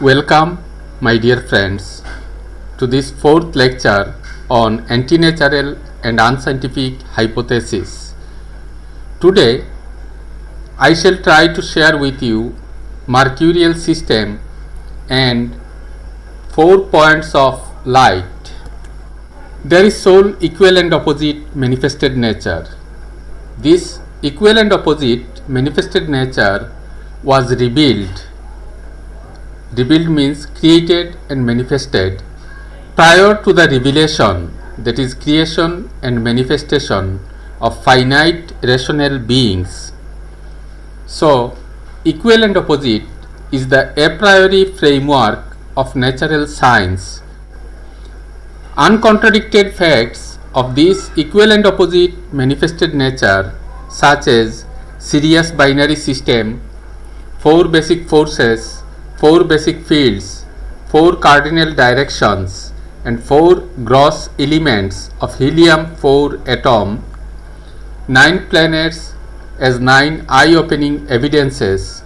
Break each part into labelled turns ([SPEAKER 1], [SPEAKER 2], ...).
[SPEAKER 1] Welcome, my dear friends, to this fourth lecture on antinatural and unscientific hypothesis. Today, I shall try to share with you mercurial system and 4 points of light. There is sole equal and opposite manifested nature. This equal and opposite manifested nature was revealed means created and manifested prior to the revelation, that is creation and manifestation of finite rational beings. So, equal and opposite is the a priori framework of natural science. Uncontradicted facts of this equal and opposite manifested nature, such as serious binary system, 4 basic forces, 4 basic fields, 4 cardinal directions, and 4 gross elements of helium-4 atom, 9 planets as 9 eye-opening evidences,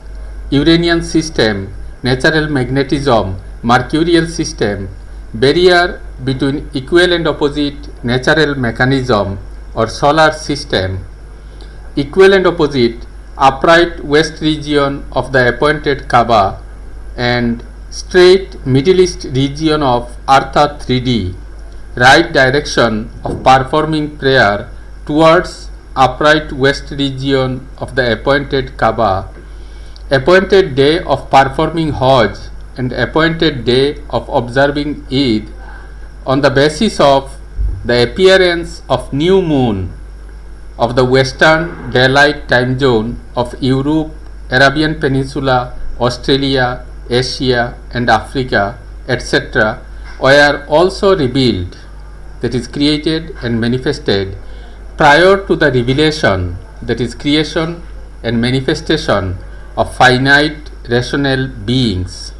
[SPEAKER 1] Uranian system, natural magnetism, mercurial system, barrier between equal and opposite natural mechanism or solar system, equal and opposite upright west region of the appointed Kaaba, and straight Middle East region of Artha 3D, right direction of performing prayer towards upright west region of the appointed Kaaba, appointed day of performing Hajj and appointed day of observing Eid on the basis of the appearance of new moon of the western daylight time zone of Europe, Arabian Peninsula, Australia, Asia and Africa, etc., were also revealed, that is created and manifested prior to the revelation, that is creation and manifestation of finite rational beings.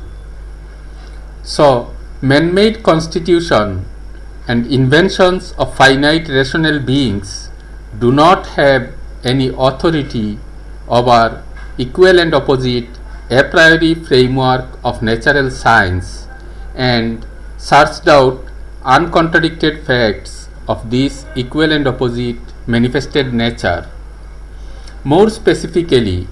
[SPEAKER 1] So, man-made constitution and inventions of finite rational beings do not have any authority over equal and opposite a priori framework of natural science and searched out uncontradicted facts of this equal and opposite manifested nature. More specifically,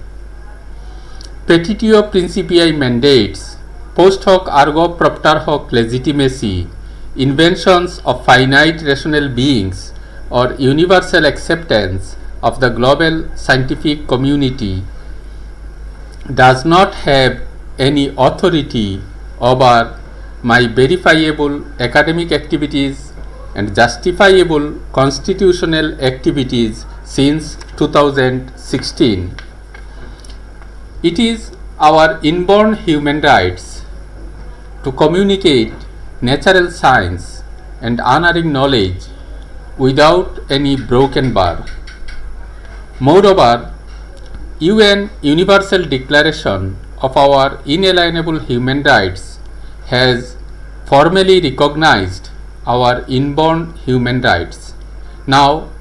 [SPEAKER 1] petitio principii mandates post hoc ergo propter hoc legitimacy inventions of finite rational beings or universal acceptance of the global scientific community does not have any authority over my verifiable academic activities and justifiable constitutional activities since 2016. It is our inborn human rights to communicate natural science and unerring knowledge without any broken bar. Moreover, UN Universal Declaration of our inalienable human rights has formally recognized our inborn human rights. Now,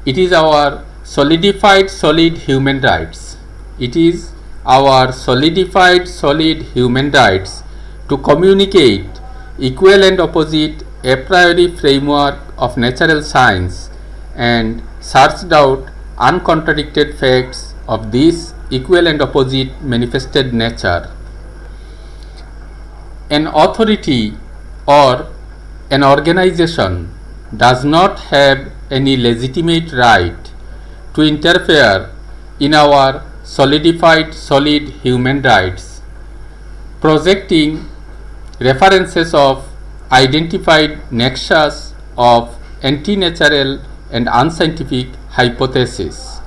[SPEAKER 1] it is our solidified solid human rights. It is our solidified solid human rights to communicate equal and opposite a priori framework of natural science and searched out uncontradicted facts of this equal and opposite manifested nature. An authority or an organization does not have any legitimate right to interfere in our solidified solid human rights, projecting references of identified nexus of antinatural and unscientific hypothesis.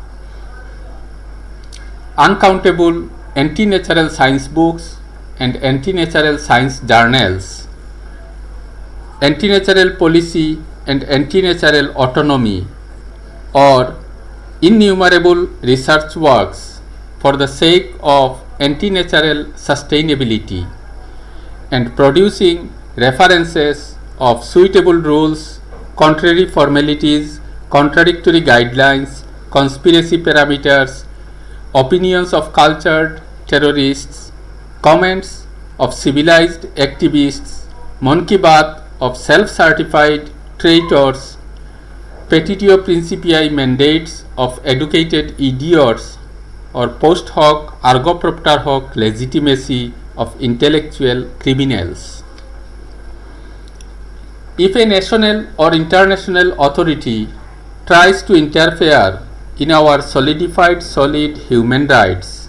[SPEAKER 1] Uncountable anti-natural science books and anti-natural science journals, anti-natural policy and anti-natural autonomy, or innumerable research works for the sake of anti-natural sustainability and producing references of suitable rules, contrary formalities, contradictory guidelines, conspiracy parameters, opinions of cultured terrorists, comments of civilized activists, Mon Ki Baat of self-certified traitors, petitio principii mandates of educated idiots, or post hoc ergo propter hoc legitimacy of intellectual criminals. If a national or international authority tries to interfere in our solidified solid human rights,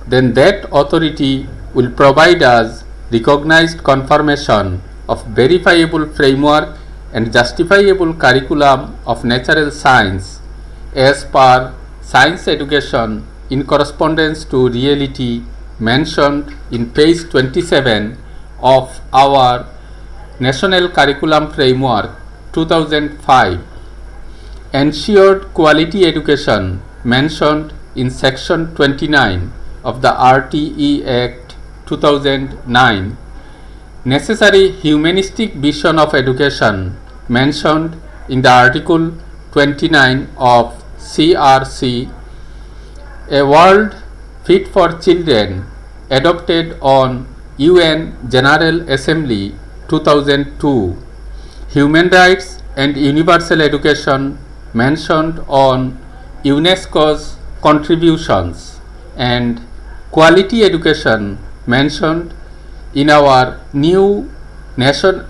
[SPEAKER 1] then that authority will provide us recognized confirmation of verifiable framework and justifiable curriculum of natural science as per science education in correspondence to reality mentioned in page 27 of our National Curriculum Framework 2005, ensured quality education mentioned in section 29 of the RTE Act 2009, necessary humanistic vision of education mentioned in the Article 29 of CRC, a world fit for children adopted on UN General Assembly 2002, human rights and universal education mentioned on UNESCO's contributions, and quality education mentioned in our new National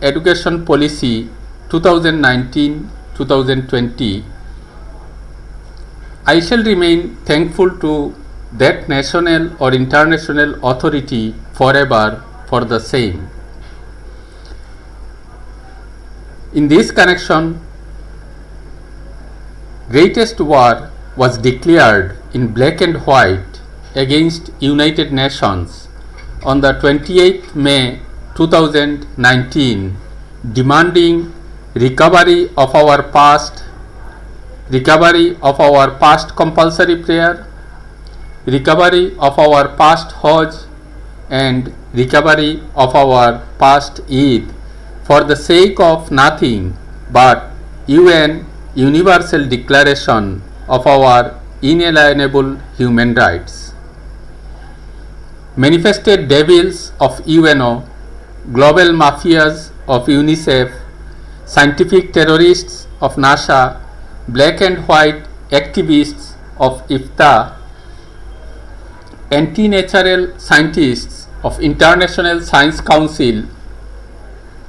[SPEAKER 1] Education Policy 2019-2020. I shall remain thankful to that national or international authority forever for the same. In this connection, greatest war was declared in black and white against United Nations on the 28th May 2019, demanding recovery of our past compulsory prayer, recovery of our past Hajj, and recovery of our past Eid for the sake of nothing but UN Universal Declaration of our inalienable human rights. Manifested devils of UNO, global mafias of UNICEF, scientific terrorists of NASA, black and white activists of IFTA, anti-natural scientists of International Science Council,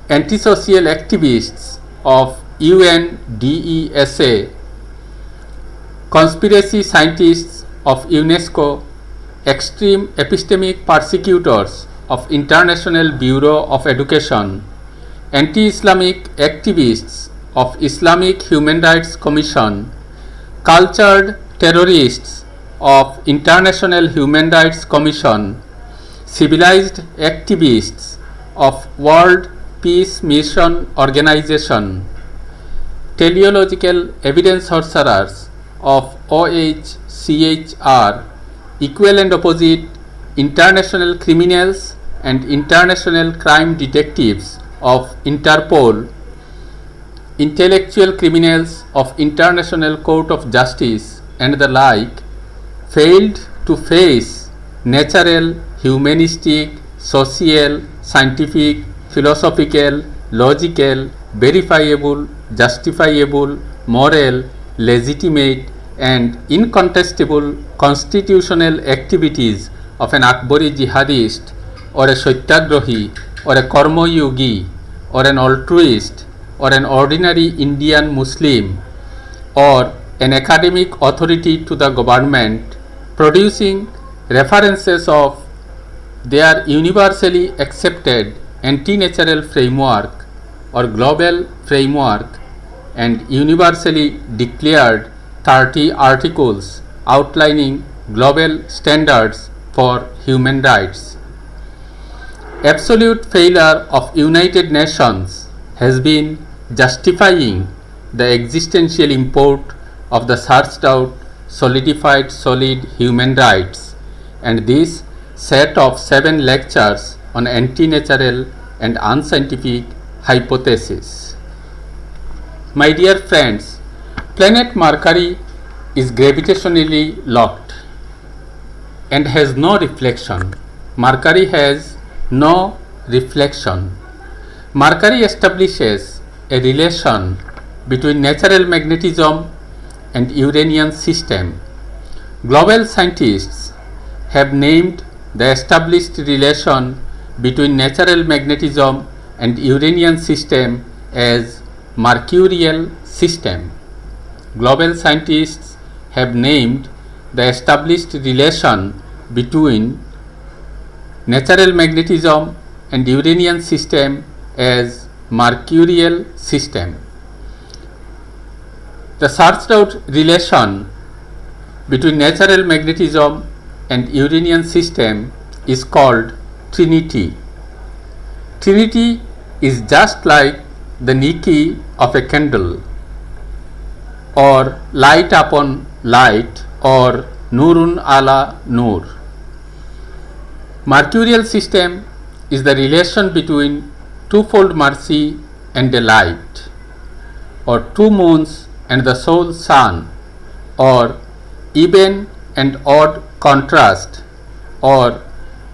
[SPEAKER 1] antisocial activists of UNDESA, conspiracy scientists of UNESCO, extreme epistemic persecutors of International Bureau of Education, anti-Islamic activists of Islamic Human Rights Commission, cultured terrorists of International Human Rights Commission, civilized activists of World Peace Mission Organization, teleological evidence sorcerers of OHCHR, equal and opposite international criminals and international crime detectives of Interpol, intellectual criminals of International Court of Justice and the like, failed to face natural, humanistic, social, scientific, philosophical, logical, verifiable, justifiable, moral, legitimate and incontestable constitutional activities of an Akbari jihadist or a Satyagrahi or a Karma Yogi or an altruist or an ordinary Indian Muslim or an academic authority to the government, producing references of their universally accepted anti-natural framework or global framework and universally declared 30 articles outlining global standards for human rights. Absolute failure of United Nations has been justifying the existential import of the searched out, solidified solid human rights, and this set of 7 lectures on anti-natural and unscientific hypotheses. My dear friends, planet Mercury is gravitationally locked and has no reflection, Mercury has no reflection. Mercury establishes a relation between natural magnetism and Uranian system. Global scientists have named the established relation between natural magnetism and Uranian system as Mercurial system. Global scientists have named the established relation between natural magnetism and Uranian system as Mercurial system. The searched out relation between natural magnetism and Uranian system is called trinity. Trinity is just like the Niki of a candle, or light upon light, or Nurun ala Nur. Mercurial system is the relation between twofold mercy and a light, or two moons and the sole sun, or even and odd contrast, or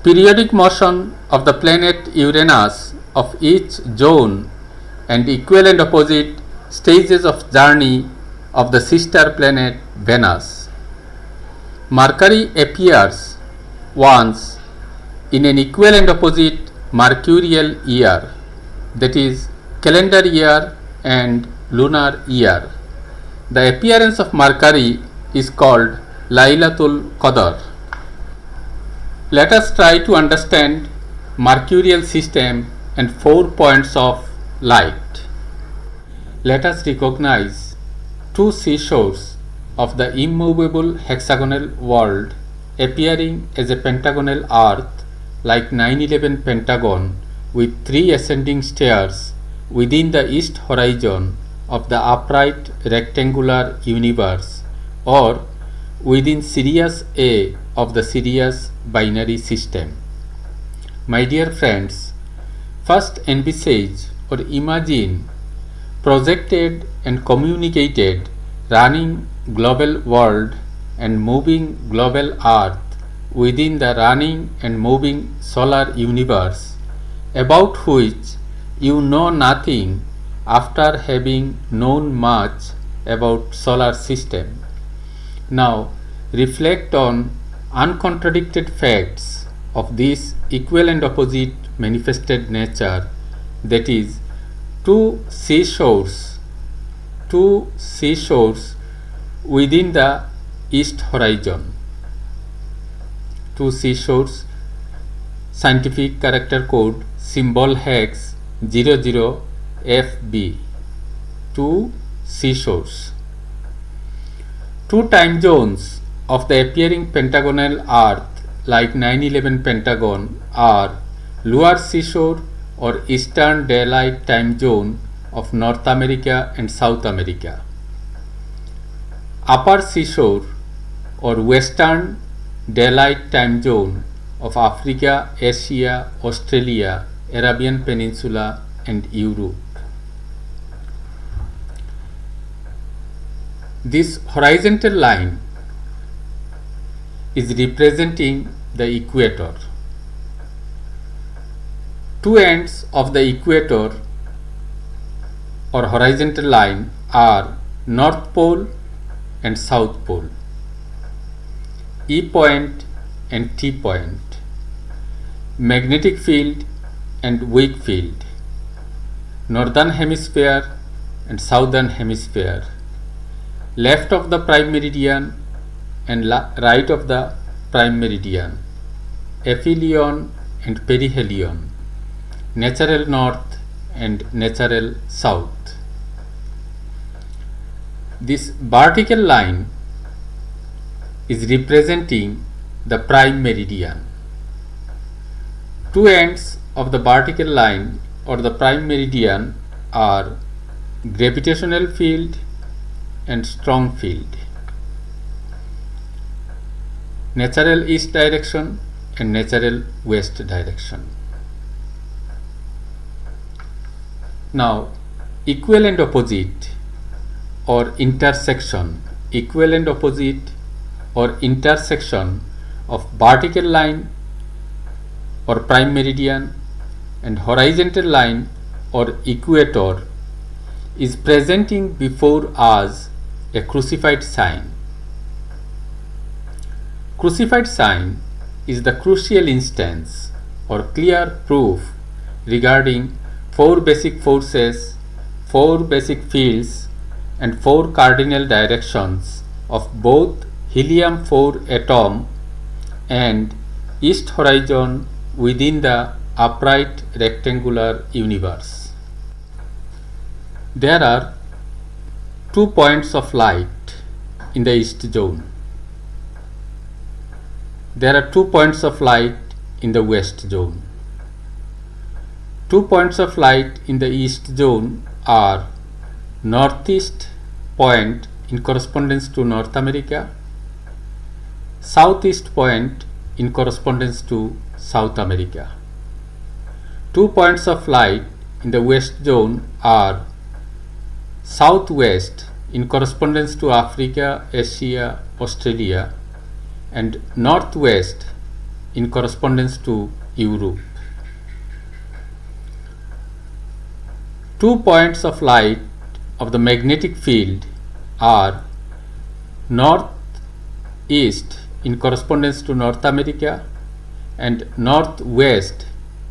[SPEAKER 1] periodic motion of the planet Uranus of each zone and equal and opposite stages of journey of the sister planet Venus. Mercury appears once in an equal and opposite mercurial year, that is calendar year and lunar year. The appearance of Mercury is called Laylatul Qadr. Let us try to understand mercurial system and 4 points of light. Let us recognize two seashores of the immovable hexagonal world appearing as a pentagonal earth like 9/11 pentagon with three ascending stairs within the east horizon of the upright rectangular universe, or within Sirius A of the Sirius binary system. My dear friends, first envisage or imagine projected and communicated running global world and moving global earth within the running and moving solar universe, about which you know nothing after having known much about solar system. Now reflect on uncontradicted facts of this equal and opposite manifested nature, that is two seashores within the east horizon. Two seashores, scientific character code symbol hex 00FB. Two seashores. Two time zones of the appearing pentagonal earth like 9/11 pentagon are Lower Seashore or Eastern Daylight Time Zone of North America and South America, Upper Seashore or Western Daylight Time Zone of Africa, Asia, Australia, Arabian Peninsula and Europe. This horizontal line is representing the equator. Two ends of the equator or horizontal line are North Pole and South Pole, E point and T point, magnetic field and weak field, Northern Hemisphere and Southern Hemisphere, left of the prime meridian and right of the prime meridian, aphelion and perihelion, natural north and natural south. This vertical line is representing the prime meridian. Two ends of the vertical line or the prime meridian are gravitational field and strong field, natural east direction and natural west direction. Now equal and opposite or intersection, equal and opposite or intersection of vertical line or prime meridian, and horizontal line or equator is presenting before us a crucified sign. Crucified sign is the crucial instance or clear proof regarding four basic forces, four basic fields, and four cardinal directions of both helium-4 atom and east horizon within the upright rectangular universe. There are 2 points of light in the east zone. There are 2 points of light in the west zone. 2 points of light in the east zone are northeast point in correspondence to North America, southeast point in correspondence to South America. 2 points of light in the west zone are southwest in correspondence to Africa, Asia, Australia, and northwest in correspondence to Europe. 2 points of light of the magnetic field are northeast in correspondence to North America and northwest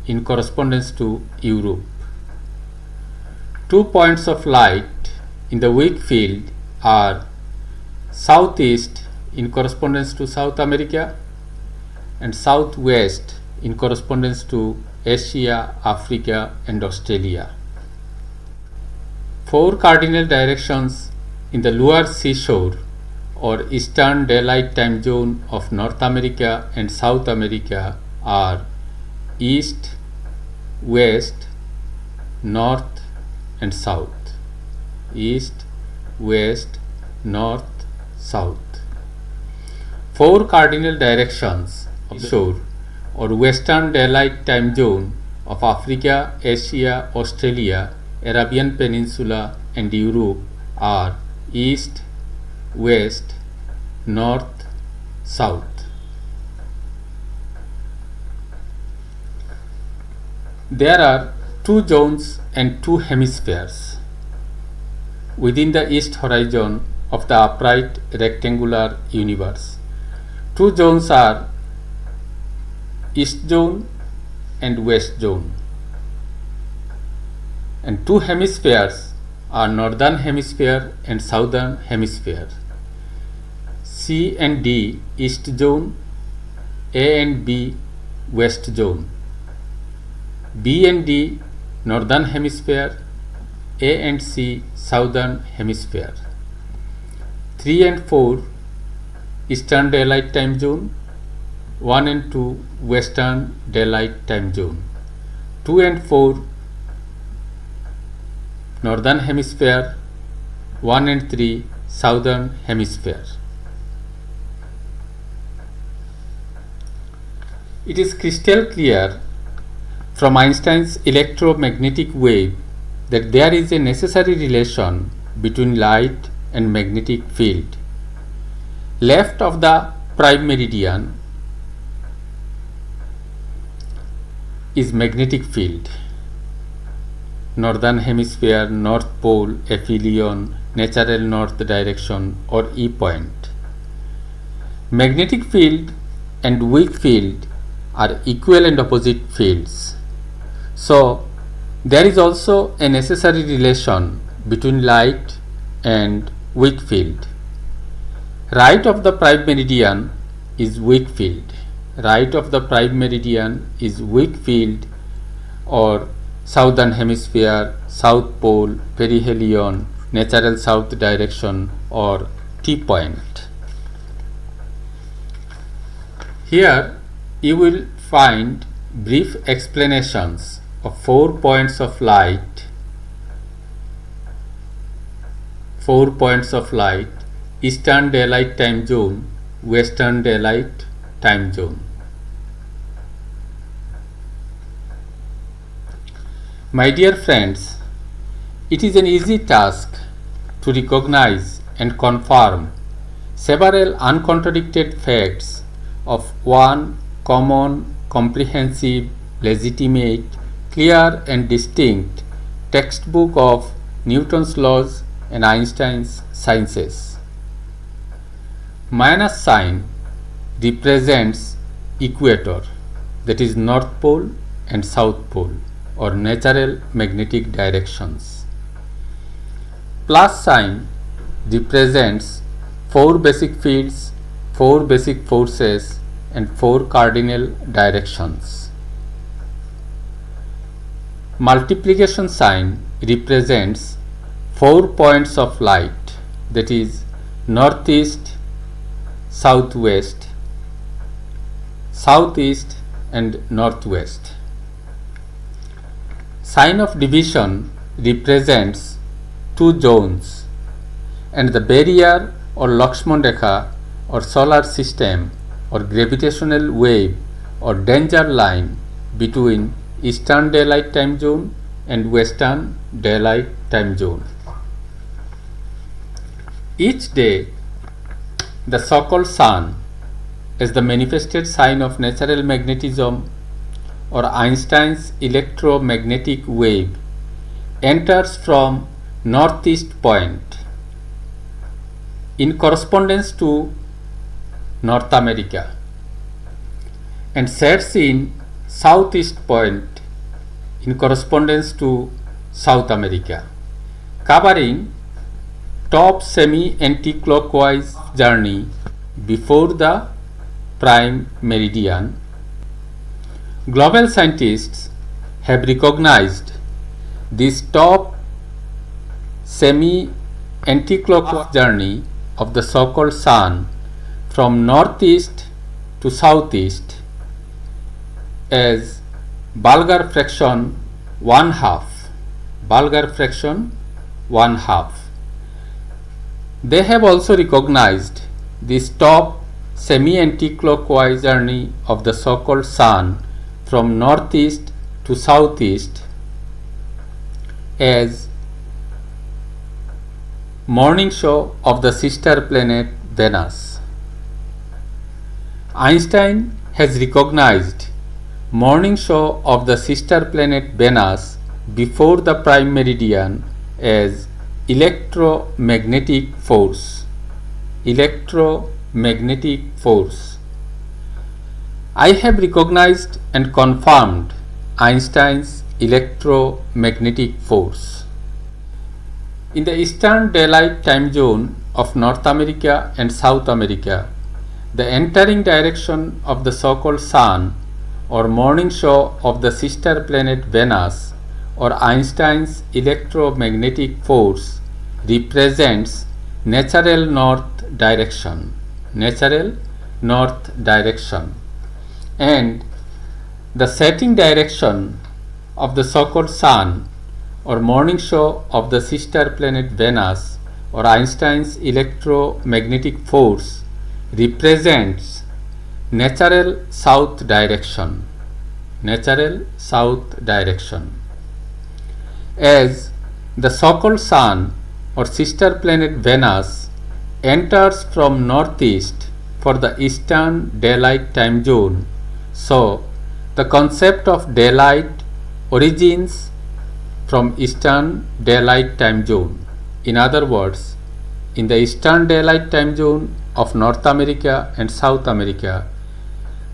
[SPEAKER 1] in correspondence to Europe. 2 points of light in the weak field are southeast in correspondence to South America and southwest in correspondence to Asia, Africa, and Australia. 4 cardinal directions in the lower seashore or eastern daylight time zone of North America and South America are east, west, north, and south. East, west, north, south. 4 cardinal directions of the shore or western daylight time zone of Africa, Asia, Australia, Arabian Peninsula, and Europe are east, west, north, south. There are 2 zones and 2 hemispheres within the east horizon of the upright rectangular universe. 2 zones are east zone and west zone, and 2 hemispheres are northern hemisphere and southern hemisphere. C and D east zone, A and B west zone, B and D northern hemisphere, A and C southern hemisphere. 3 and 4 eastern daylight time zone, 1 and 2 western daylight time zone, 2 and 4 northern hemisphere, 1 and 3 southern hemisphere. It is crystal clear from Einstein's electromagnetic wave that there is a necessary relation between light and magnetic field. Left of the prime meridian is magnetic field. Northern hemisphere, north pole, aphelion, natural north direction, or E point. Magnetic field and weak field are equal and opposite fields. So there is also a necessary relation between light and weak field. Right of the prime meridian is weak field. Right of the prime meridian is weak field or southern hemisphere, south pole, perihelion, natural south direction, or T point. Here you will find brief explanations of 4 points of light. 4 points of light: eastern daylight time zone, western daylight time zone. My dear friends, it is an easy task to recognize and confirm several uncontradicted facts of one common comprehensive, legitimate, clear and distinct textbook of Newton's laws and Einstein's sciences. Minus sign represents equator, that is North Pole and South Pole, or natural magnetic directions. Plus sign represents 4 basic fields, 4 basic forces and 4 cardinal directions. Multiplication sign represents 4 points of light, that is northeast, southwest, southeast and northwest. Sign of division represents 2 zones, and the barrier or Lakshman Rekha or solar system or gravitational wave or danger line between Eastern Daylight Time Zone and Western Daylight Time Zone. Each day, the so-called sun, as the manifested sign of natural magnetism or Einstein's electromagnetic wave, enters from northeast point in correspondence to North America and sets in southeast point in correspondence to South America, covering top semi-anti-clockwise journey before the prime meridian. Global scientists have recognized this top semi-anti-clockwise journey of the so-called sun from northeast to southeast as Bulgar fraction 1/2. Bulgar fraction 1/2. They have also recognized this top semi-anti-clockwise journey of the so-called sun from northeast to southeast as morning show of the sister planet Venus. Einstein has recognized morning show of the sister planet Venus before the prime meridian as electromagnetic force. Electromagnetic force. I have recognized and confirmed Einstein's electromagnetic force. In the Eastern Daylight Time Zone of North America and South America, the entering direction of the so-called sun or morning show of the sister planet Venus or Einstein's electromagnetic force represents natural north direction. Natural north direction. And the setting direction of the so-called sun or morning show of the sister planet Venus or Einstein's electromagnetic force represents natural south direction. Natural south direction. As the so-called sun or sister planet Venus enters from northeast for the Eastern Daylight Time Zone, so the concept of daylight origins from Eastern Daylight Time Zone. In other words, in the Eastern Daylight Time Zone of North America and South America,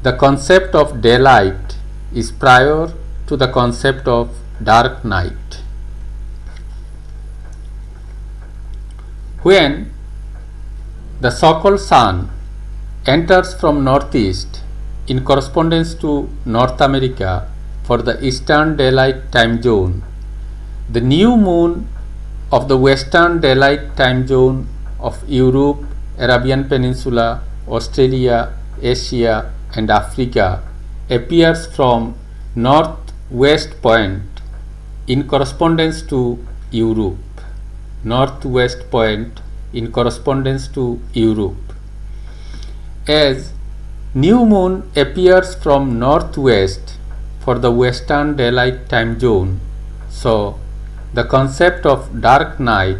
[SPEAKER 1] the concept of daylight is prior to the concept of dark night. When the so-called sun enters from northeast in correspondence to North America for the Eastern Daylight Time Zone, the new moon of the Western Daylight Time Zone of Europe, Arabian Peninsula, Australia, Asia and Africa appears from northwest point in correspondence to Europe. Northwest point in correspondence to Europe. As new moon appears from northwest for the Western Daylight Time Zone, so the concept of dark night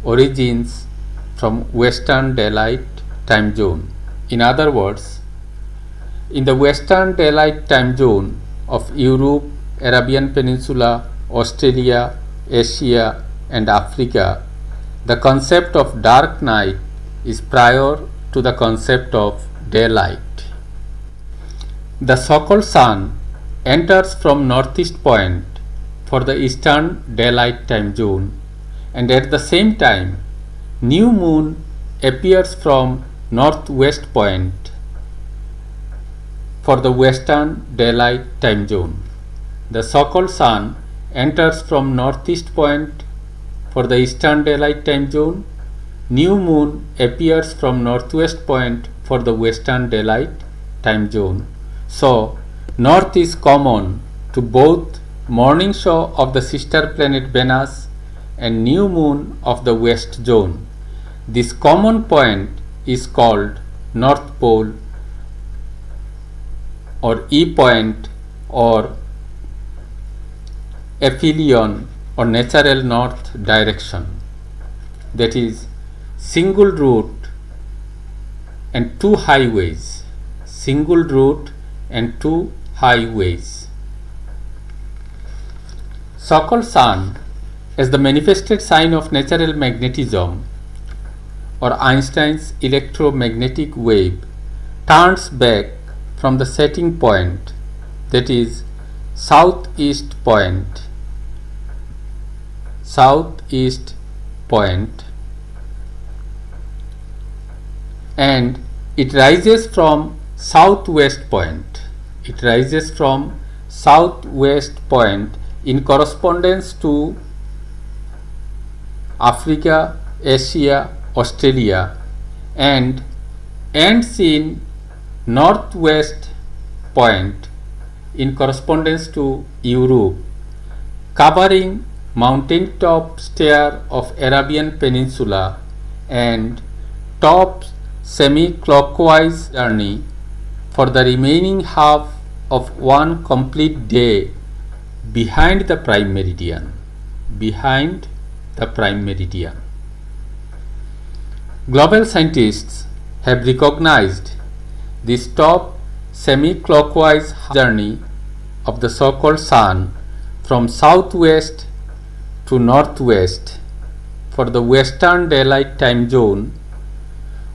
[SPEAKER 1] origins from Western Daylight Time Zone. In other words, In the Western Daylight Time Zone of Europe, Arabian Peninsula, Australia, Asia and Africa, the concept of dark night is prior to the concept of daylight. The so-called sun enters from northeast point for the Eastern Daylight Time Zone, and at the same time new moon appears from northwest point for the Western Daylight Time Zone. The so-called sun enters from northeast point for the Eastern Daylight Time Zone. New moon appears from northwest point for the Western Daylight Time Zone. So, north is common to both morning show of the sister planet Venus and new moon of the west zone. This common point is called North Pole or E point or aphelion or natural north direction, that is single route and two highways, single route and two highways. So-called sun as the manifested sign of natural magnetism or Einstein's electromagnetic wave turns back from the setting point, that is southeast point, and it rises from southwest point. It rises from southwest point in correspondence to Africa, Asia, Australia, and ends in northwest point in correspondence to Europe, covering mountaintop stair of Arabian Peninsula and top semi-clockwise journey for the remaining half of one complete day behind the prime meridian. Global scientists have recognized this top semi-clockwise journey of the so-called sun from southwest to northwest for the Western Daylight Time Zone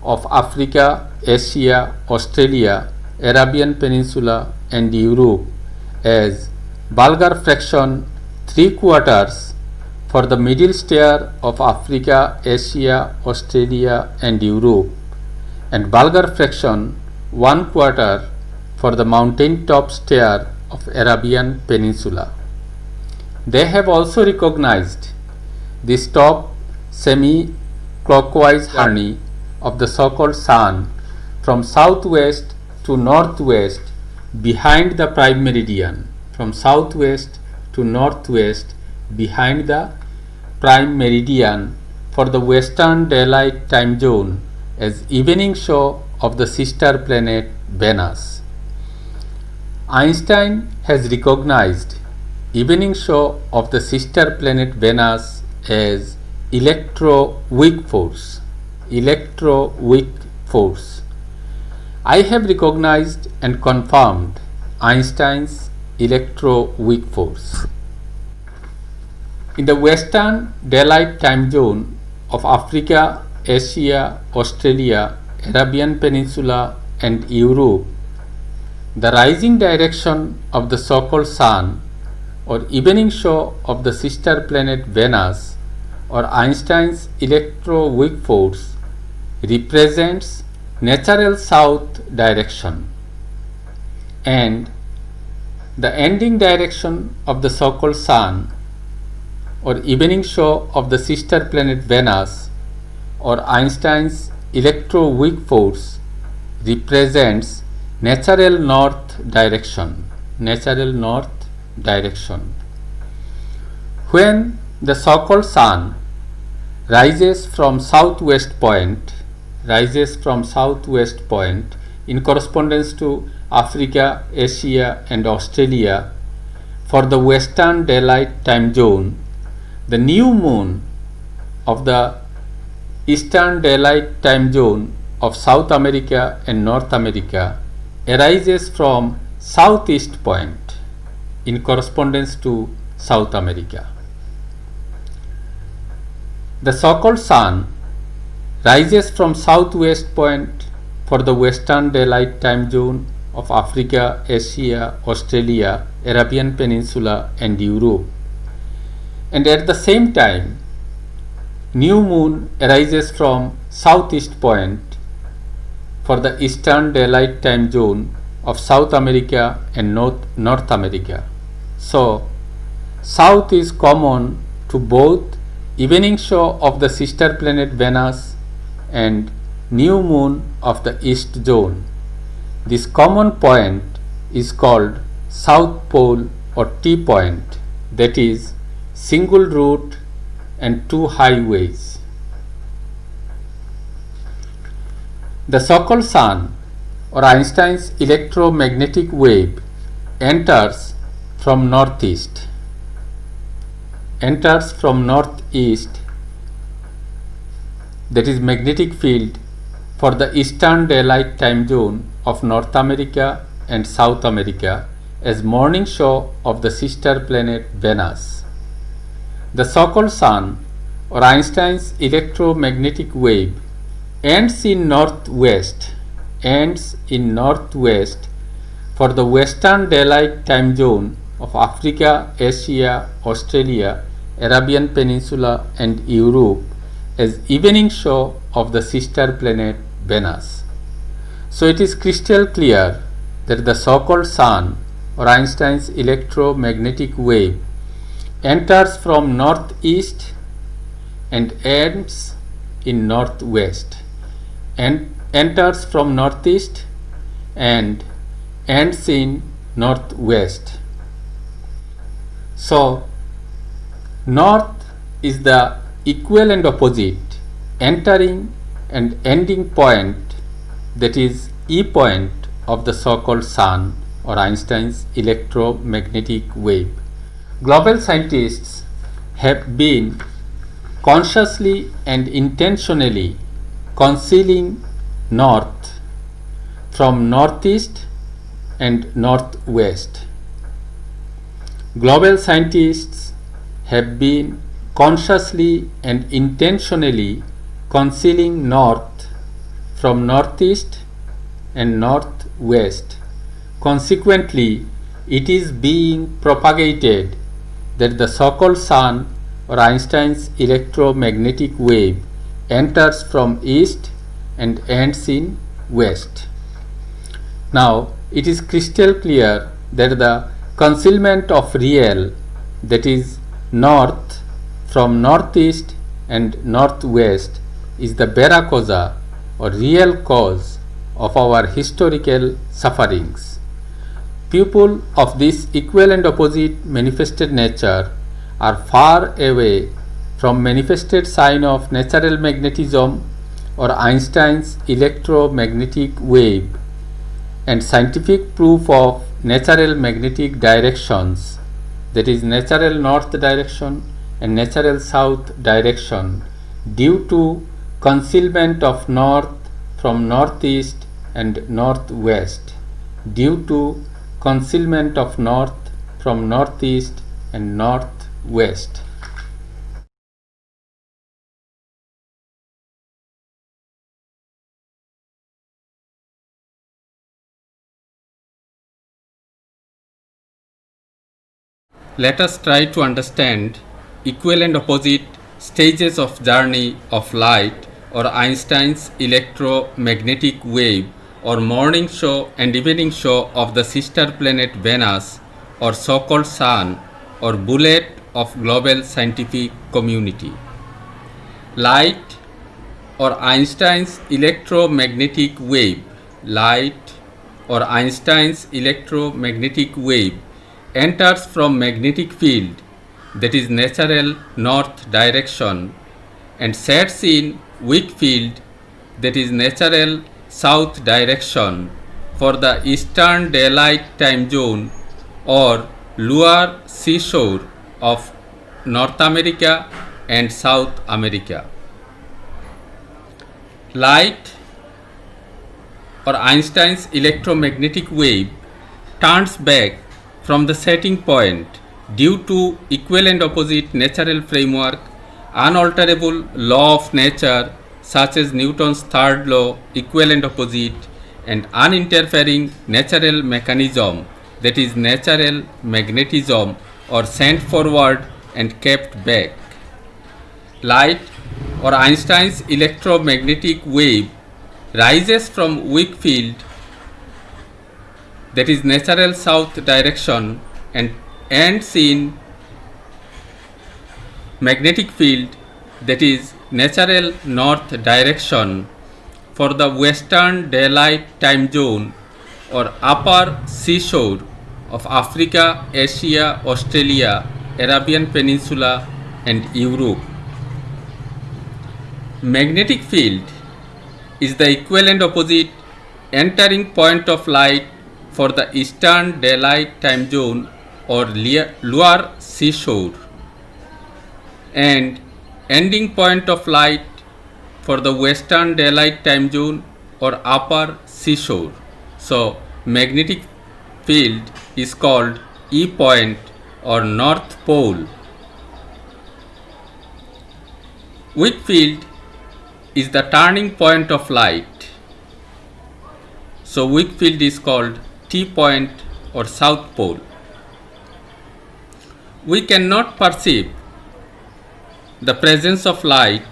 [SPEAKER 1] of Africa, Asia, Australia, Arabian Peninsula and Europe as Bulgar fraction 3/4 for the middle stair of Africa, Asia, Australia and Europe, and Bulgar fraction 1/4 for the mountaintop stair of Arabian Peninsula. They have also recognized this top semi-clockwise journey of the so-called sun from southwest to northwest behind the prime meridian, from southwest to northwest behind the prime meridian for the Western Daylight Time Zone as evening show of the sister planet Venus. Einstein has recognized evening show of the sister planet Venus as electroweak force. I have recognized and confirmed Einstein's electroweak force. In the Western Daylight Time Zone of Africa, Asia, Australia, Arabian Peninsula and Europe, the rising direction of the so-called sun or evening show of the sister planet Venus or Einstein's electroweak force represents natural south direction, and the ending direction of the so-called sun or evening show of the sister planet Venus or Einstein's electroweak force represents natural north direction. When the so-called sun rises from southwest point in correspondence to Africa, Asia and Australia for the Western Daylight Time Zone, the new moon of the Eastern Daylight Time Zone of South America and North America arises from southeast point in correspondence to South America. The so-called sun rises from southwest point for the western daylight time zone of Africa, Asia, Australia, Arabian Peninsula and Europe, and at the same time new moon arises from southeast point for the eastern daylight time zone of South America and North America. So south is common to both evening show of the sister planet Venus and new moon of the east zone. This common point is called South Pole or T point, that is single route and two highways. The so-called sun or Einstein's electromagnetic wave enters from northeast, that is magnetic field for the eastern daylight time zone of North America and South America as morning show of the sister planet Venus. The so-called sun or Einstein's electromagnetic wave ends in northwest for the western daylight time zone of Africa, Asia, Australia, Arabian Peninsula and Europe as evening show of the sister planet Venus. So it is crystal clear that the so-called sun or Einstein's electromagnetic wave enters from northeast and ends in northwest, and enters from northeast and ends in northwest. So north is the equal and opposite entering and ending point, that is E point of the so-called sun or Einstein's electromagnetic wave. Global scientists have been consciously and intentionally concealing north from northeast and northwest. Global scientists have been consciously and intentionally concealing north from northeast and northwest. Consequently, it is being propagated that the so-called sun or Einstein's electromagnetic wave enters from east and ends in west. Now, it is crystal clear that the concealment of real, that is north from northeast and northwest, is the vera causa or real cause of our historical sufferings. People of this equal and opposite manifested nature are far away from manifested sign of natural magnetism or Einstein's electromagnetic wave and scientific proof of natural magnetic directions, that is natural north direction and natural south direction, due to concealment of north from northeast and northwest, due to concealment of north from northeast and northwest. Let us try to understand equal and opposite stages of journey of light or Einstein's electromagnetic wave or morning show and evening show of the sister planet Venus or so-called sun or bullet of global scientific community. Light or Einstein's electromagnetic wave, light or Einstein's electromagnetic wave enters from magnetic field, that is natural north direction, and sets in weak field, that is natural south direction, for the eastern daylight time zone or lower seashore of North America and South America. Light or Einstein's electromagnetic wave turns back from the setting point due to equal and opposite natural framework, unalterable law of nature such as Newton's third law, equal and opposite, and uninterfering natural mechanism, that is natural magnetism, or sent forward and kept back. Light or Einstein's electromagnetic wave rises from weak field, that is natural south direction, and ends in magnetic field, that is natural north direction, for the western daylight time zone or upper seashore of Africa, Asia, Australia, Arabian Peninsula, and Europe. Magnetic field is the equal and opposite entering point of light for the eastern daylight time zone or lower seashore, and ending point of light for the western daylight time zone or upper seashore. So magnetic field is called E point or north pole. Weak field is the turning point of light. So weak field is called T point or south pole. We cannot perceive the presence of light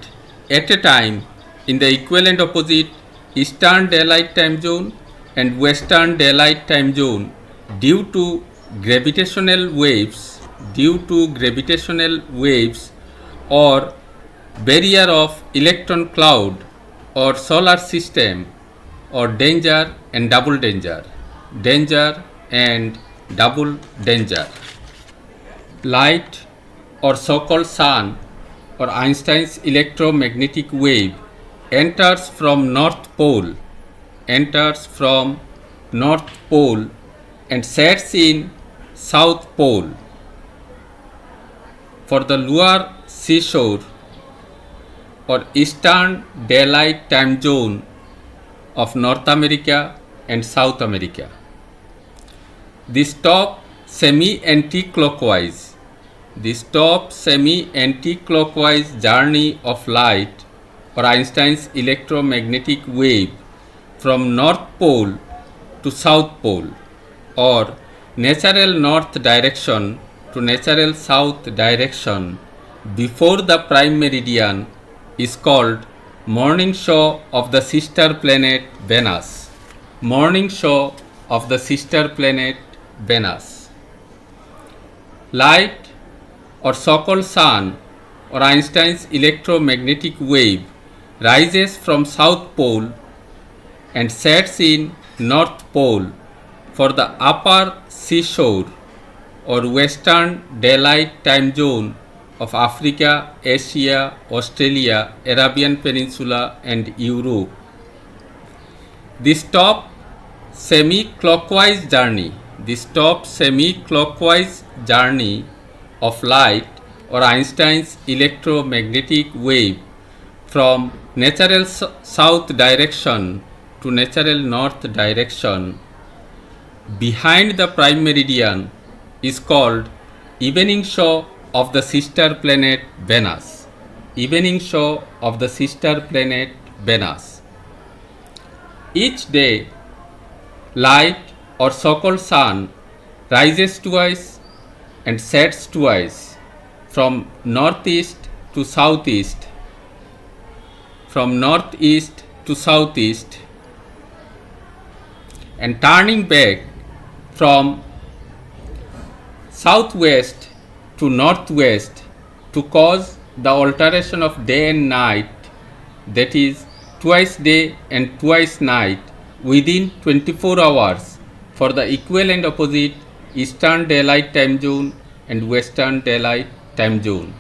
[SPEAKER 1] at a time in the equal and opposite eastern daylight time zone and western daylight time zone due to gravitational waves, or barrier of electron cloud or solar system, or danger and double danger. Light or so-called sun or Einstein's electromagnetic wave enters from north pole and sets in south pole for the lower seashore or eastern daylight time zone of North America and South America. The stop semi-anti-clockwise journey of light or Einstein's electromagnetic wave from North Pole to South Pole, or natural north direction to natural south direction before the prime meridian, is called morning show of the sister planet Venus. Light or so-called sun or Einstein's electromagnetic wave rises from south pole and sets in north pole for the upper seashore or western daylight time zone of Africa, Asia, Australia, Arabian Peninsula, and Europe. The stop semi-clockwise journey of light or Einstein's electromagnetic wave from natural south direction to natural north direction behind the prime meridian is called evening show of the sister planet Venus. Each day, light or so-called sun rises twice and sets twice from northeast to southeast, and turning back from southwest to northwest to cause the alteration of day and night, that is twice day and twice night within 24 hours for the equal and opposite eastern daylight time zone and western daylight time zone.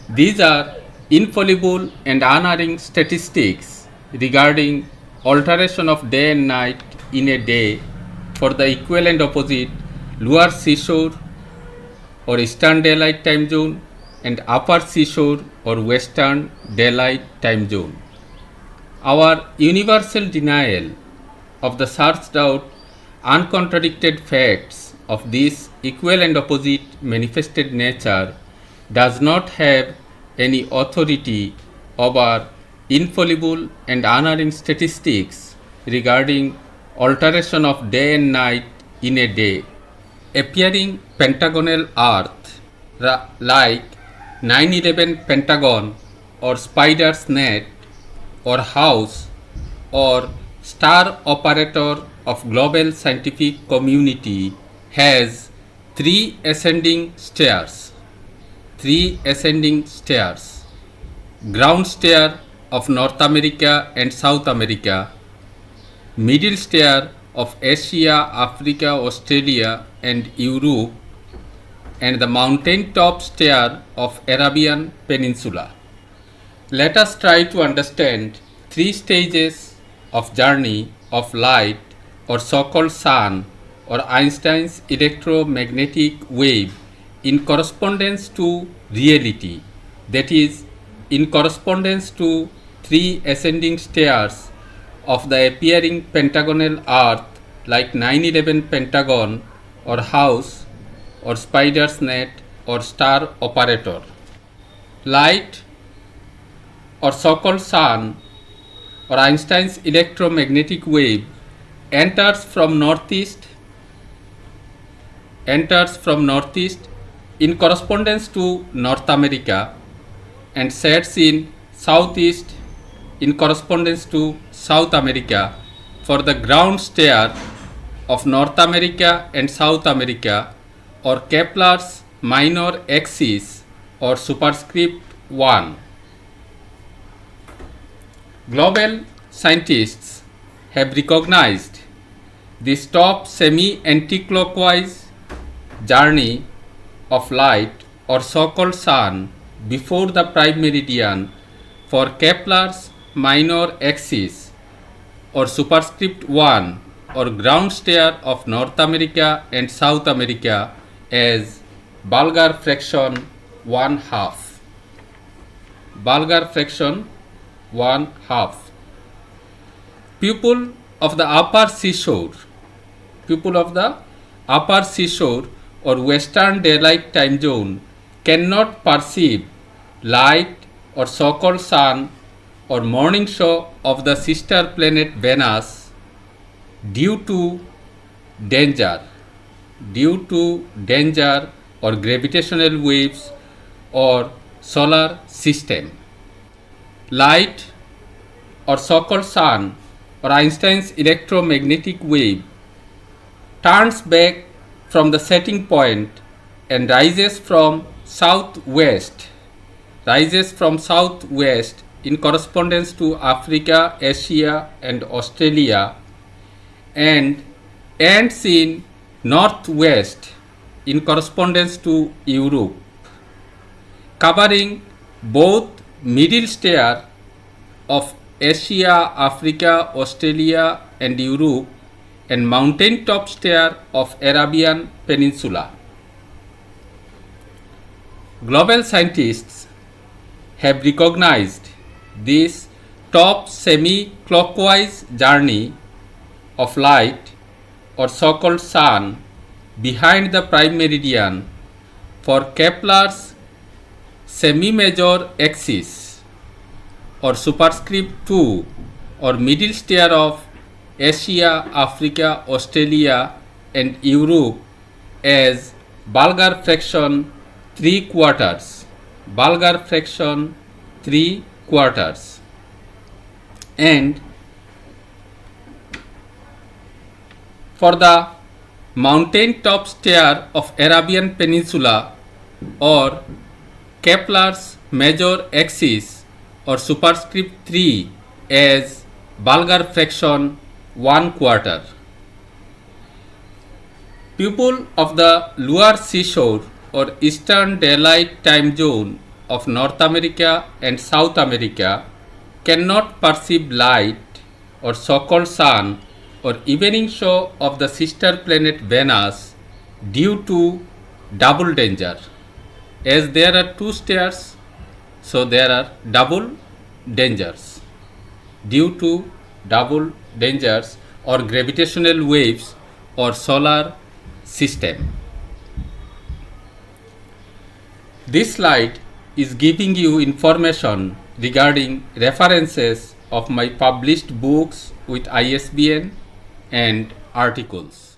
[SPEAKER 1] These are infallible and unerring statistics regarding alteration of day and night in a day for the equal and opposite lower seashore or eastern daylight time zone and upper seashore or western daylight time zone. Our universal denial of the searched out uncontradicted facts of this equal and opposite manifested nature does not have any authority over infallible and unerring statistics regarding alteration of day and night in a day. Appearing pentagonal earth like 9/11 pentagon or spider's net or house or star operator of global scientific community has three ascending stairs. Ground stair of North America and South America, middle stair of Asia, Africa, Australia and Europe, and the mountain top stair of Arabian Peninsula. Let us try to understand three stages of journey of light or so-called sun or Einstein's electromagnetic wave in correspondence to reality, that is, in correspondence to three ascending stairs of the appearing pentagonal earth like 9/11 pentagon or house or spider's net or star operator. Light or so-called sun or Einstein's electromagnetic wave enters from northeast in correspondence to North America and sets in southeast in correspondence to South America for the ground stair of North America and South America or Kepler's minor axis or superscript 1. Global scientists have recognized this top semi-anticlockwise journey of light or so-called sun before the prime meridian for Kepler's minor axis or superscript 1 or ground stair of North America and South America as Bulgar fraction 1/2. People of the upper seashore or western daylight time zone cannot perceive light or so-called sun or morning show of the sister planet Venus due to danger or gravitational waves or solar system. Light or so-called sun or Einstein's electromagnetic wave turns back from the setting point and rises from southwest in correspondence to Africa, Asia and Australia and ends in northwest in correspondence to Europe, covering both middle stair of Asia, Africa, Australia and Europe and mountain top stair of Arabian Peninsula. Global scientists have recognized this top semi-clockwise journey of light or so-called sun behind the prime meridian for Kepler's semi-major axis or superscript 2 or middle stair of Asia, Africa, Australia and Europe as Bulgar fraction 3/4. And for the mountain top stair of Arabian Peninsula or Kepler's major axis or superscript 3 as Bulgar fraction 1/4. People of the lower seashore or eastern daylight time zone of North America and South America cannot perceive light or so-called sun or evening show of the sister planet Venus due to double danger. As there are two stairs, so there are double dangers. Due to double dangers or gravitational waves or solar system. This slide is giving you information regarding references of my published books with ISBN and articles.